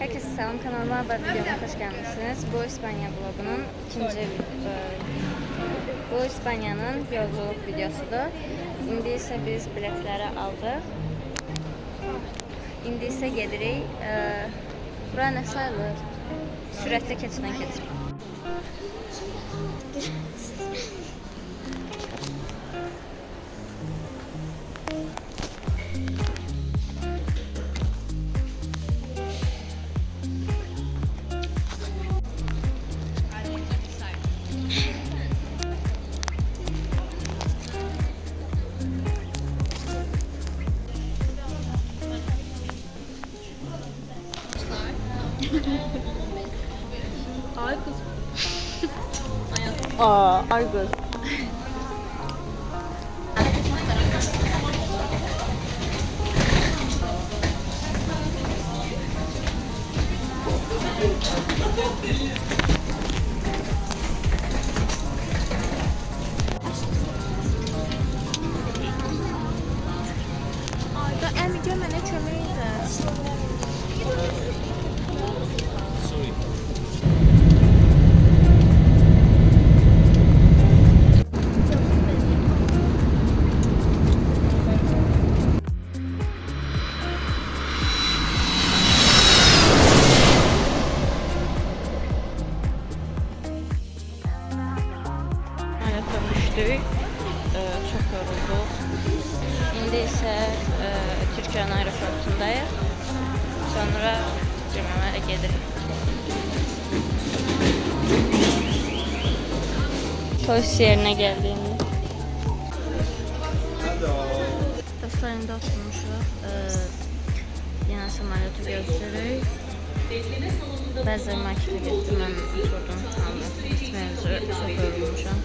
Herkese selam, kanalıma ve videoma hoş gelmişsiniz. Bu İspanya vlogunun bu İspanya'nın yolculuk videosudur. İndi ise biz biletləri aldıq. İndi ise gedirik. Bura nə sayılır? Sürətli keçidən keçirik. Argus. Argus. Arda Əmigə mənə kömək edə. Düşdük. Çox yorulduq. İndi isə Türkiyənin aeroportundayıq. Sonra cəmələ gedirik. Polis yerinə gəldiğinde. Dostlar, indi oturmuşuq. Yenə samolotu gözləyirik. Bəzi markete getdim, mən oturdum. Mevzu çox yorulmuşam.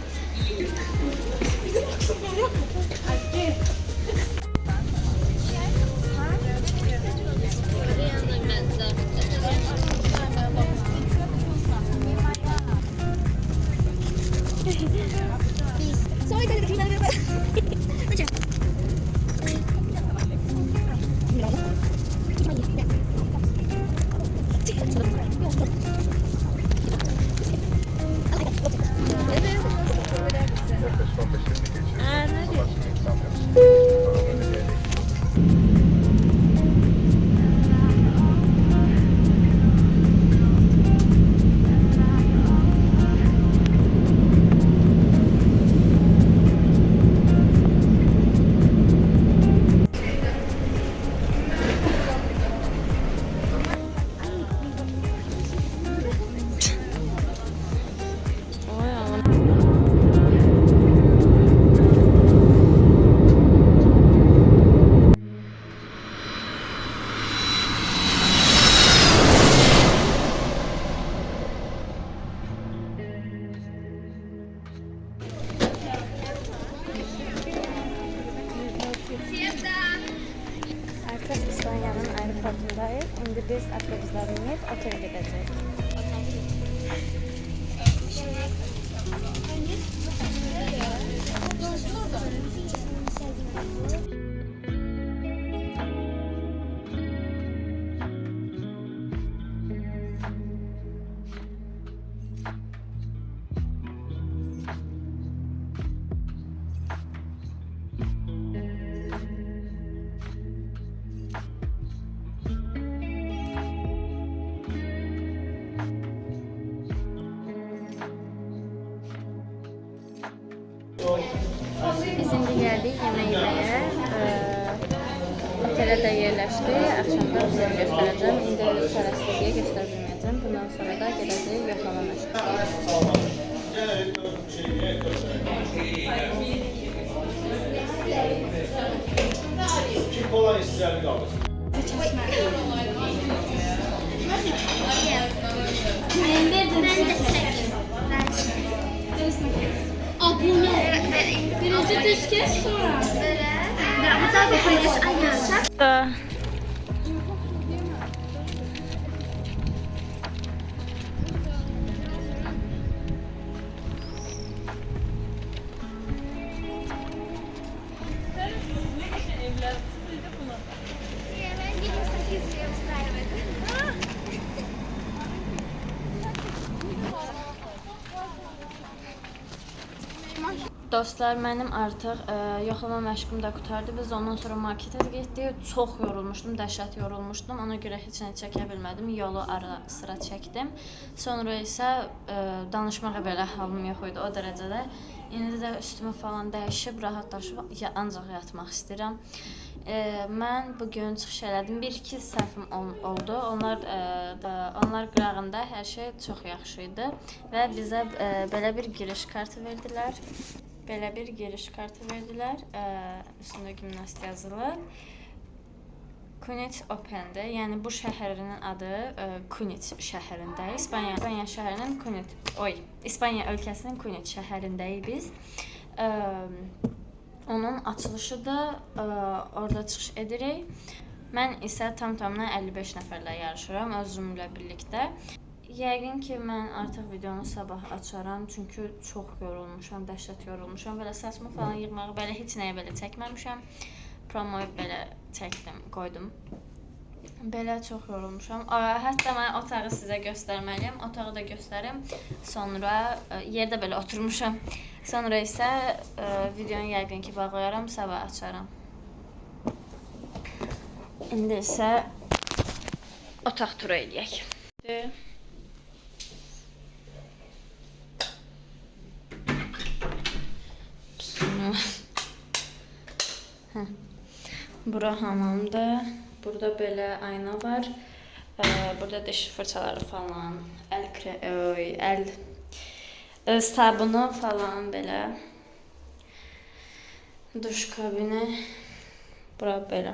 Artık İspanya'nın aeroportundayız. Şimdi biz otobüsle binip otele gideceğiz. Biz şimdi geldik yemeği yemeye. Otele de yerleşti. Akşamda size göstereceğim. İndi parası diye gösterebilmeyeceğim. Bundan sonra da geleceğiz yoklamamış. Kolay sizlerle kalır. Abone. Birinci disk kes sonra. Bu da bir paylaş ayarlar. Dostlar, mənim artıq yoxlama məşqim də qurtardı. Biz ondan sonra marketə getdik. Çox yorulmuşdum, dəhşət yorulmuşdum. Ona görə heç nə çəkə bilmədim. Yolu ara sıra çəkdim. Sonra isə danışmağa belə halım yox idi o dərəcədə. İndi də üstümü falan dəyişib, rahatlaşıb ancaq yatmaq istəyirəm. Mən bugün çıxış elədim. 1-2 səhvim oldu. Onlar qırağında hər şey çox yaxşı idi və bizə belə bir giriş kartı verdilər. Üstündə gimnast yazılı. Kunit Open'dir. Yəni bu şəhərin adı Kunit şəhərində. İspaniya şəhərinin İspaniya ölkəsinin Kunit şəhərindəyik biz. Onun açılışı da orada çıxış edirik. Mən isə tam-tamına 55 nəfərlə yarışıram özümlə birlikdə. Yəqin ki, mən artıq videonu sabah açaram, çünki çox yorulmuşam, dəhşət yorulmuşam. Belə saçımı falan yığmağı, belə heç nəyə belə çəkməmişəm. Promoyu belə çəkdim, qoydum. Belə çox yorulmuşam. Hətta mən otağı sizə göstərməliyəm. Otağı da göstərim. Sonra yerdə belə oturmuşam. Sonra isə videonu yəqin ki, bağlayaram, sabah açaram. İndi isə otaq turu eləyək. Bura hamamdır. Burada belə ayna var. Burada diş fırçaları falan, əl sabunu falan belə. Duş kabini. Bura belə.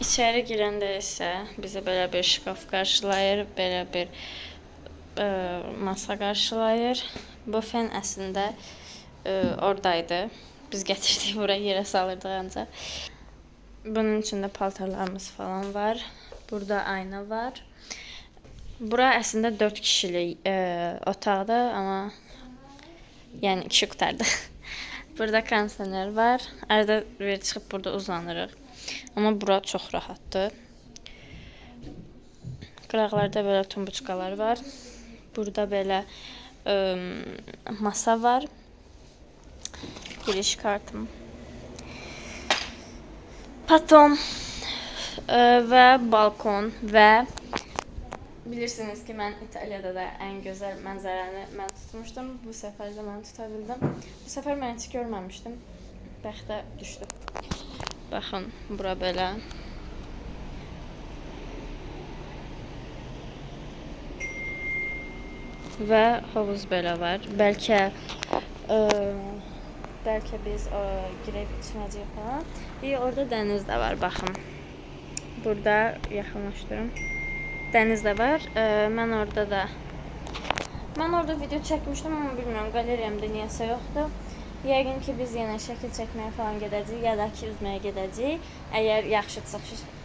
İçəri girəndə isə bizi belə bir şkaf qarşılayır, belə bir masa qarşılayır. Bu fen əslində oradaydı. Biz gətirdik bura, yerə salırdıq ancaq. Bunun içində paltarlarımız falan var. Burada ayna var. Bura əslində 4 kişilik otaqdır, amma yəni 2 qutardı. Burada kondisioner var. Arada bir çıxıb burada uzanırıq. Amma bura çox rahatdır. Qıraqlarda belə tumbuçkalar var. Burada belə masa var. Giriş kartım. Paton və balkon və bilirsiniz ki, mən İtaliyada da ən gözəl mənzərəni mən tutmuşdum. Bu səfər də mən tuta bildim. Bu səfər mən heç görməmişdim. Bəxtə düşdü. Baxın, bura belə. Və havuz belə var. Bəlkə biz girib içməyəcəyik falan. Orada dəniz də var, baxın. Burada yaxınlaşdırım. Dəniz də var. Mən orada video çəkmişdim, amma bilmirəm, qaleriyamda niyəsə yoxdur. Yəqin ki, biz yenə şəkil çəkməyə falan gedəcəyik, ya da ki, üzməyə gedəcəyik. Əgər yaxşı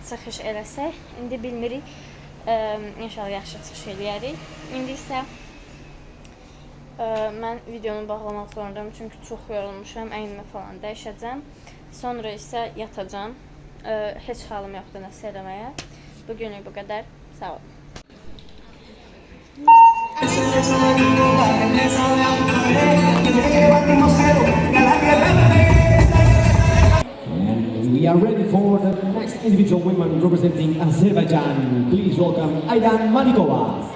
çıxış eləsək, indi bilmirik. İnşallah yaxşı çıxış eləyərik. İndi isə mən videonu bağlamaq zorundayım, çünki çox yorulmuşam, əynimi falan dəyişəcəm. Sonra isə yatacam. Heç halım yoxdur nəsə eləməyə. Bugünlük bu qədər. Sağ olun. And we are ready for the next individual women representing Azerbaijan. Please welcome Aydan Malikova.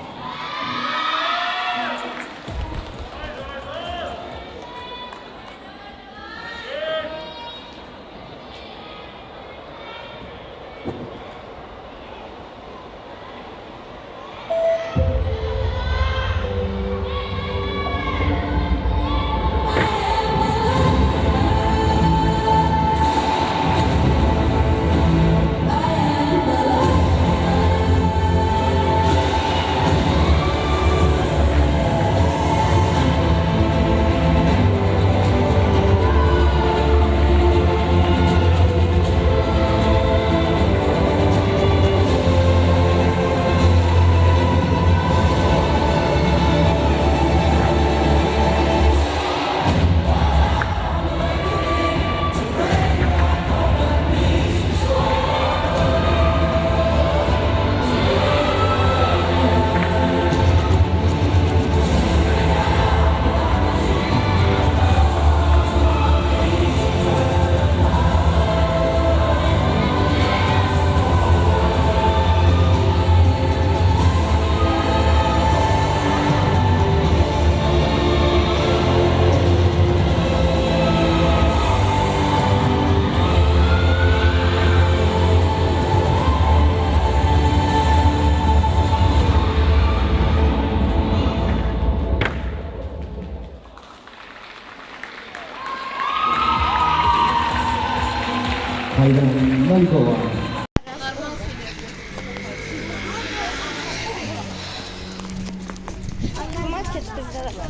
Malikova. Bu market bizdə də var.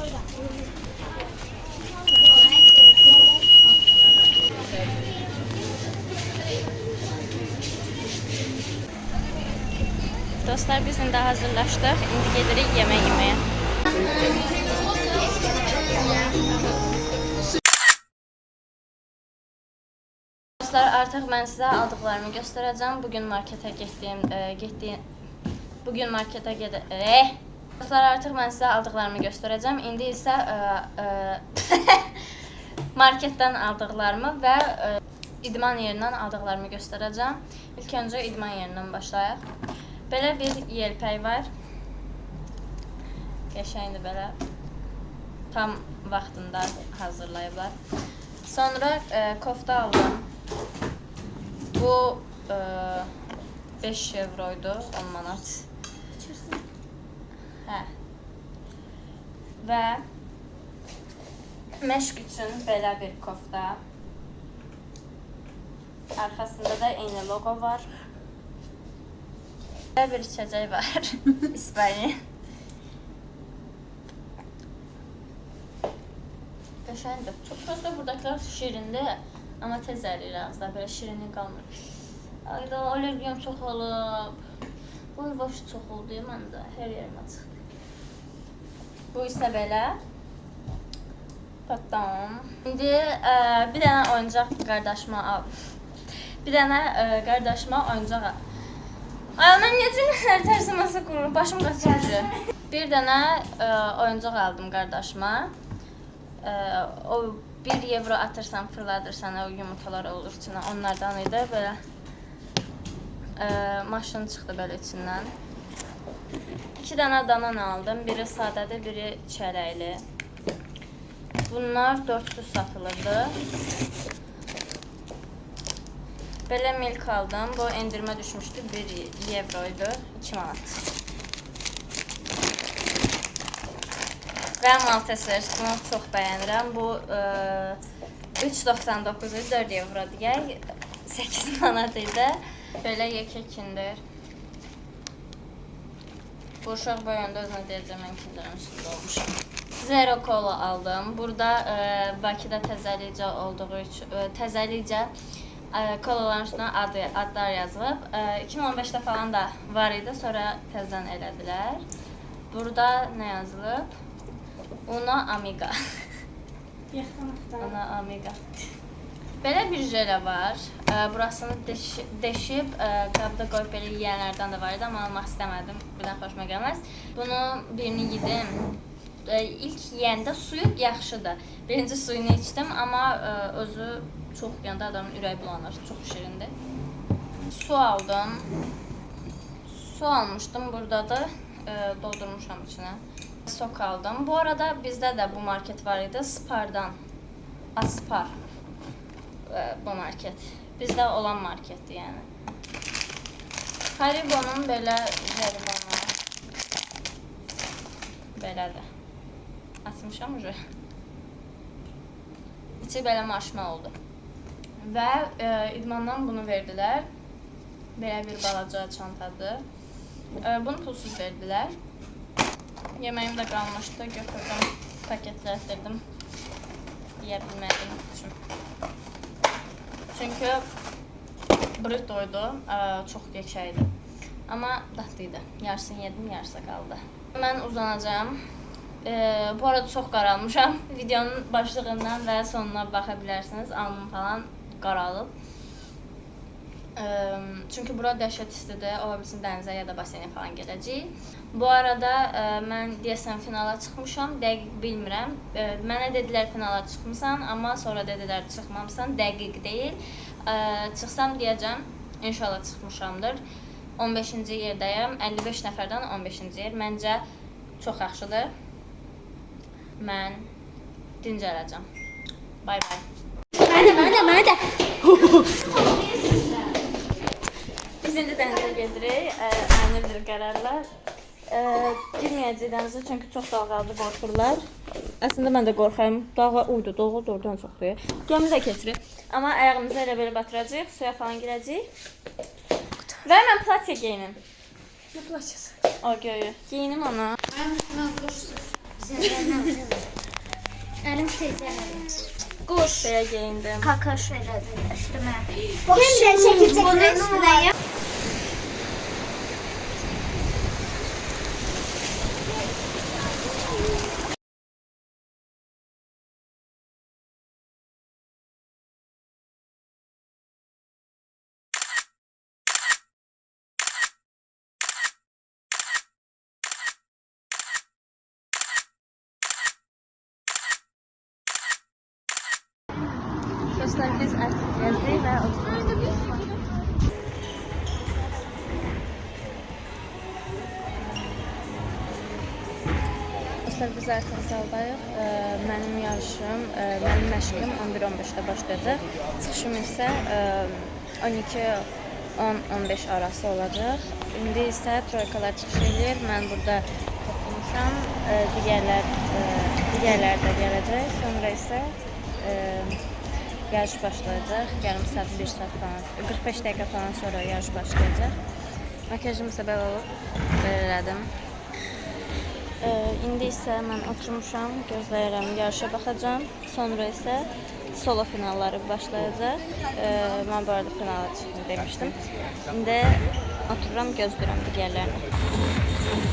Dostlar, biz indi hazırlaşdıq. İndi gedirik yemək yeməyə. Dostlar, artıq mən sizə aldıqlarımı göstərəcəm. Bugün marketə Dostlar, artıq mən sizə aldıqlarımı göstərəcəm. İndi isə marketdən aldıqlarımı və idman yerindən aldıqlarımı göstərəcəm. İlk öncə idman yerindən başlayaq. Belə bir yelpək var. Qəşəngdir belə. Tam vaxtında hazırlayıblar. Sonra kofta aldım. Bu 5 evroydu, 10 manat. Hə. Və məşq üçün belə bir kofta. Arxasında da eyni logo var. Belə bir içəcək var. İspanya. Qəşəngdir. Çox prosta buradakiler şirindir. Amma tez əriyir ağızda. Belə şirinlik qalmır. Ayda allergiyam çox olub. Boy başı çox oldu məndə. Hər yerim açıq. Bu isə belə. Patlam. İndi bir dənə oyuncaq qardaşıma al. Bir dənə qardaşıma oyuncaq al. Ay, mən niyə cümlələr tərsiməsə qururum? Başım qaçırıcı. Bir dənə oyuncaq aldım qardaşıma. O 1 evro atırsan, fırladırsan, o yumurtalar olur içinə. Onlardan idi. Belə maşın çıxdı belə içindən. 2 dənə danan aldım. Biri sadədir, biri çərəkli. Bunlar 400 satılırdı. Belə milk aldım. Bu endirmə düşmüşdü. 1 evroydu. 2 manat. Və Malteser. Bunu çox bəyənirəm. Bu 3.99 idi. 4 evro deyək. 8 manat idi. Belə yekə kindir. Bu uşaq boyunda özünə deyəcəm, mən kindirin üstündə olmuşum. Zero Cola aldım. Burada Bakıda təzəlikcə olduğu üçün, təzəlikcə kolaların üstünə adlar yazılıb. 2015-də falan da var idi, sonra təzədən elədilər. Burada nə yazılıb? Una Amiga. Una Amiga. Belə bir jele var. Burasını deşib, qabda qoyub belə yiyənlərdən də var idi, amma almaq istəmədim. Birdən xoşuma gəlməz. Bunu birini yedim. İlk yeyəndə suyu yaxşıdır. Birinci suyunu içdim, amma özü çox yanda adamın ürəyi bulanır. Çox şirindir. Su aldım. Su almışdım. Buradadır. Doldurmuşam içine. Sok aldım. Bu arada bizdə də bu market var idi. Spardan. Aspar. Bu market. Bizdə olan marketdir yəni. Haribo'nun belə jelibonu. Belədir. Atmışam ucu. İçi belə maşma oldu. Və idmandan bunu verdilər. Belə bir balaca çantadır. Bunu pulsuz verdilər. Yeməyim də qalmışdı. Götürdüm, paketləşdirdim. Yeyə bilmədim üçün. Çünki britoydu, çox geçəydi. Amma dadlıydı. Yarısını yedim, yarısı qaldı. Mən uzanacağım. Bu arada çox qaralmışam. Videonun başlığından və sonuna baxa bilərsiniz. Alnım falan qaralıb. Çünki bura dəhşət istidir. Ola bilsin dənizə ya da basenə falan gedəcəyik. Bu arada mən deyəsən finala çıxmışam. Dəqiq bilmirəm. Mənə dedilər finala çıxmısan, amma sonra dedilər çıxmamısan. Dəqiq deyil. Çıxsam deyəcəm. İnşallah çıxmışamdır. 15-ci yerdəyəm. 55 nəfərdən 15-ci yer. Məncə çox yaxşıdır. Mən dincələcəm. Bay bay. Məndə. Biz indi dənizə gedirik. Aynıdır qərarlar. Girməyəcəyik dənizə çünki çox dalğalıdır, qorxurlar. Əslində mən də qorxuram. Dağa uydu, doğu doğrudan çoxdur. Gəmi də keçirir. Amma ayağımızı elə belə batıracağıq, suya falan girəcəyik. Və mən platya geyinim. Ne plaçası? O göğü. Geyinim ana. Elim teyze. Quş. Belə geyindim. Kaka şöyle üstüme. Kim çekilecek bunun üstüne ya? Dostlar biz artıq gəzdik və oturuyoruz. Dostlar biz artıq zaldayıq. Mənim yarışım, mənim məşqim 11-15-də başlayacaq. Çıxışım isə 12-10-15 arası olacaq. İndi isə troykalar çıxış edir. Mən burada toplumuşam. Digərlər də gələcək. Sonra isə yarış başlayacaq. Yarım saat, 1 saat falan, 45 dəqiqə falan sonra yarış başlayacaq. Makyajımı isə belə olub, elədim. İndi isə mən oturmuşam, gözləyirəm, yarışa baxacağam. Sonra isə solo finalları başlayacaq. Mən bu arada finala çıxdım demişdim. İndi otururam, gözləyirəm digərlərini.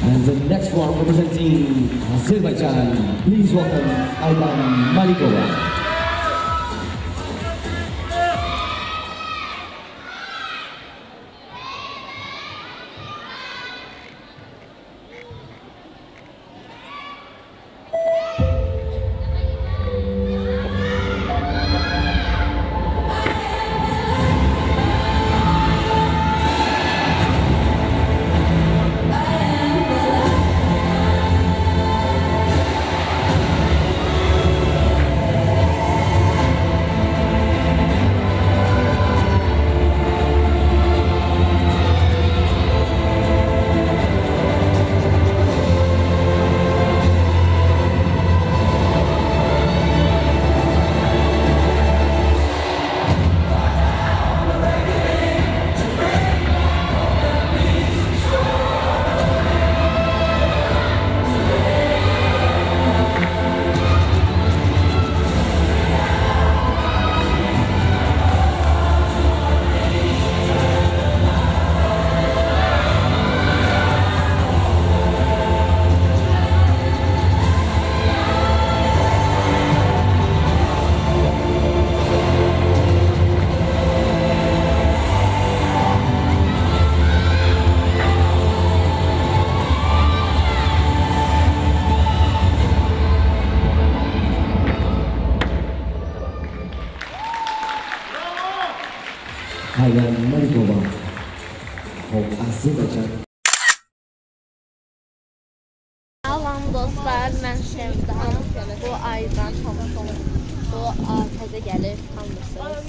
And the next one representing Azerbaijan, please welcome Aydan Malikova. Aydan Malikova of Azerbaijan. Salam dostlar, mən Şevdan. Bu Aydan tanış olun. Bu təzə gəlir, tanışsınız.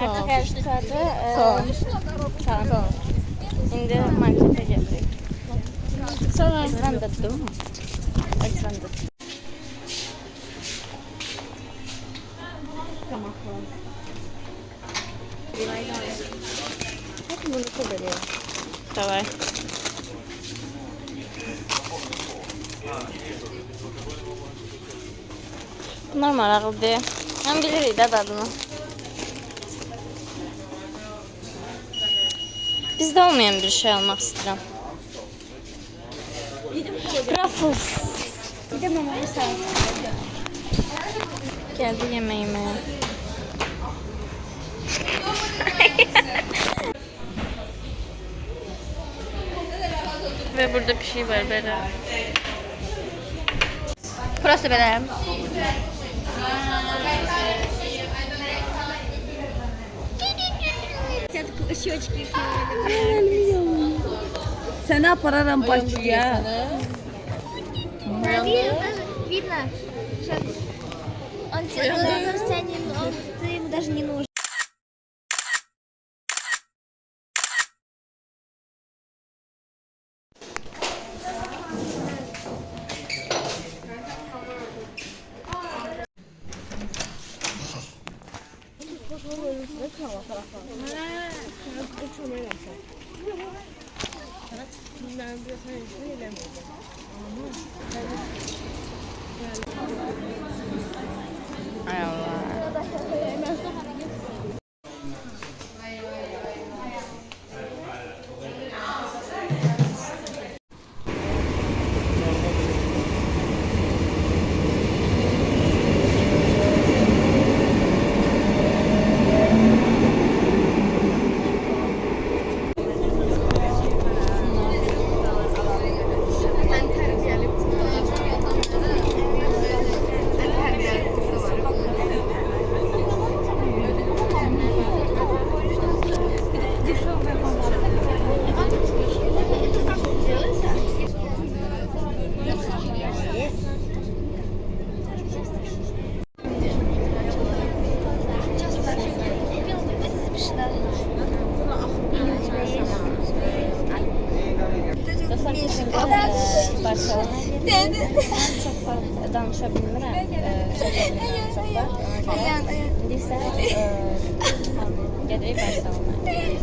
Artıq yarış qurtardı. Sağ. İndi marketə gedirik. Sonra İzlandım. İzlandım. bunu koyuyorum. Давай. Bunlar maraqlıdır. Mən bilirik də dadını. Bizdə olmayan bir şey almaq istəyirəm. Ruffles. Bir de mamalı sarımsak. Geldi yemeğime. Ve burada bir şey var böyle. Burası böyle. Щечки. Seni apararam Bakıya. Видно, что он ты ему даже не нужен. Ay Allah. Barcelona'ya çok fazla danışa bilmirəm. Çox var. İndi isə gedirik Barcelona'ya.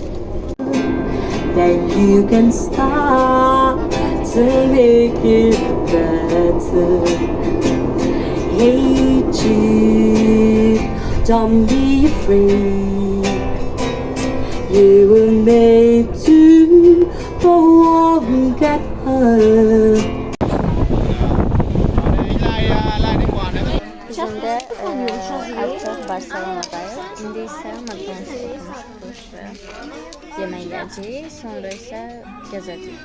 That you can start to make it better. Hey Jude, don't be afraid. You were made to, but won't get hurt. Şimdi artık Barcelona'dayız. İndi isə McDonald's yemək yiyəcəyik. Sonra isə gəzəcəyik.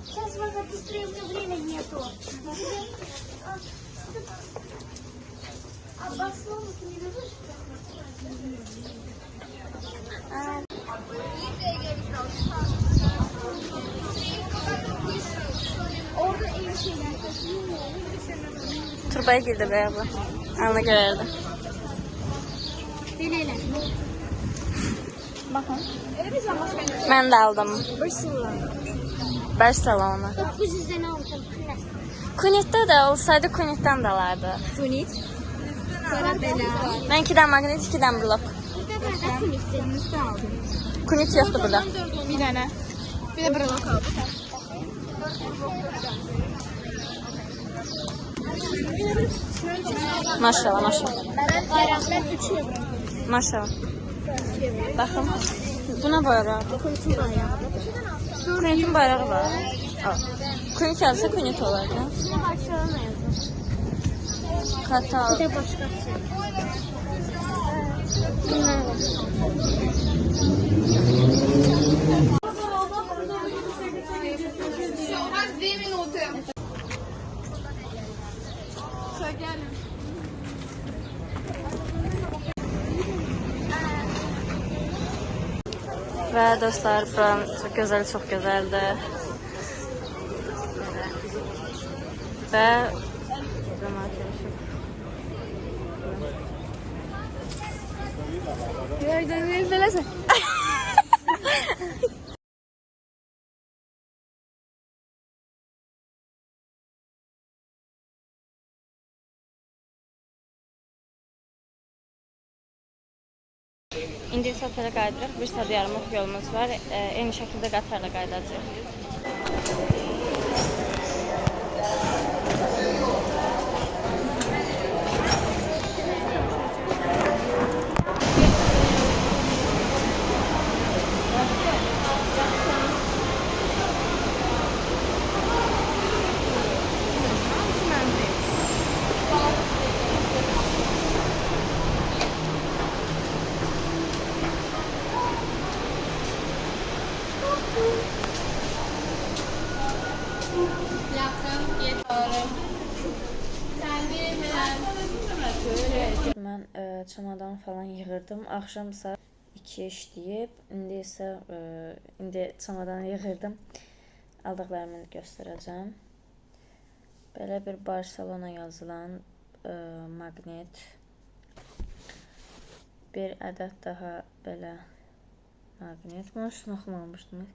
Сейчас вот быстрее, у меня времени нету. А баслову ты не любишь? Orada iyi şeyler Turbaya girdi be abla. Anla görerdi. Deneyle. Bakın. Ben de aldım. Barcelona. 900'den aldım. Kunit'te de olsaydı Kunit'ten de alardı. Tunit. Sonra bela. Ben 2'den magnet, 2'den blok. Burada da kunitlerimizde aldım. Kunit yoktu burada. Bir tane. Bir de bralok aldım. Maşallah maşallah. Ben 3 euro. Maşallah. Bakın. Buna bayrağı. Kunitin bayağı. Kunit'in bayrağı var. Al. Kunit yazsa Kunit olardı. Şimdi Barcelona yazdım. Katal. Bir de başkası. Bunlar var. Ve dostlar, buram çok güzel, çok güzeldi. Ve İndi isə otelə qayıdırıq. 1 saat yarımlıq yolumuz var. Eyni şəkildə qatarla qayıdacağıq. Mən çamadan falan yığırdım. Axşam saat 2 işləyib, indi çamadanı yığırdım. Aldıqlarımı göstərəcəm. Belə bir Barcelona yazılan maqnet. Bir ədəd daha belə maqnet. Bunu üstünü oxumamışdım.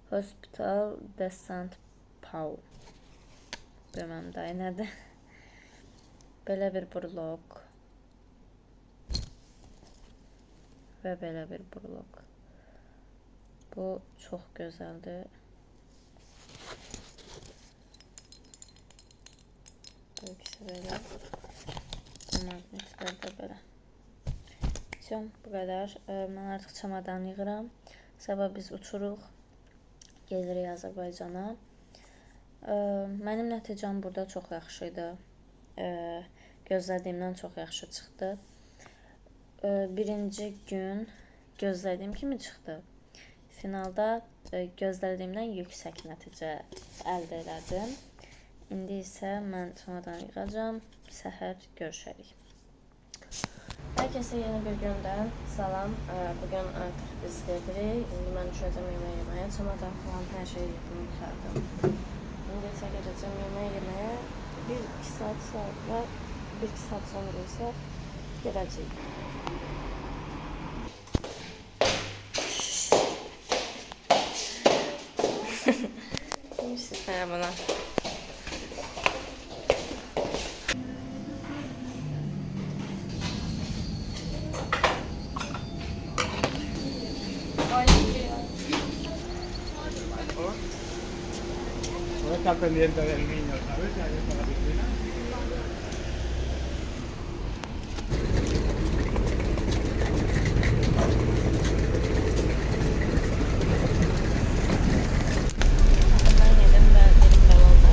Hospital de Saint Paul. Bilməm daha nədir. Belə bir burlok. Və belə bir burlok. Bu çox gözəldir. Bu ikisi belə. Bu maqnitlər də belə. Bu qədər. Mən artıq çamadan yığıram. Sabah biz uçuruq. Gelirik Azərbaycana. Mənim nəticəm burada çox yaxşı idi. Gözlədiyimdən çox yaxşı çıxdı. Birinci gün gözlədiyim kimi çıxdı. Finalda gözlədiyimdən yüksək nəticə əldə elədim. İndi isə mən çamadan yığacam. Səhər görüşərik. Herkese yeni bir günden salam. Bugün artık biz gelirik. Şimdi ben düşeceğim yemeğe yemeye. Çamadan falan her şeyi yapmayı tutardım. Şimdi ise geleceğim yemeğe yemeye. 1-2 saat sonra, 1-2 saat sonra ise geleceğim. Süper bana. Está pendiente del niño, ¿sabes? Ahí está la piscina. Ben yedim ve benim de oldu.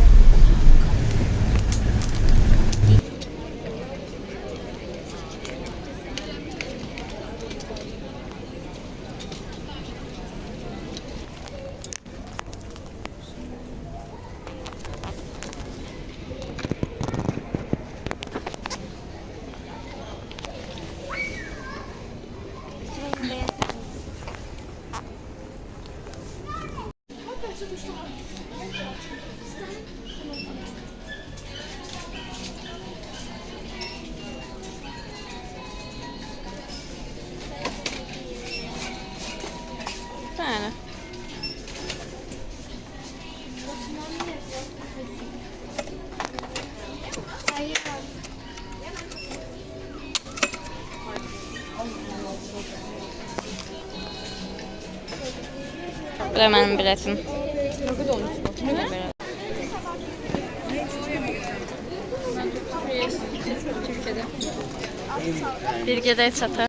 Yani. Bu da benim biletim. Birgədə çatar.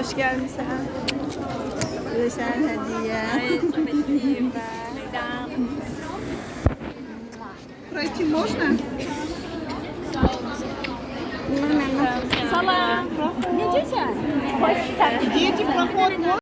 Hoş geldin sen. Bu da senin hediye. Пройти можно? Salam. Дети, проход можно?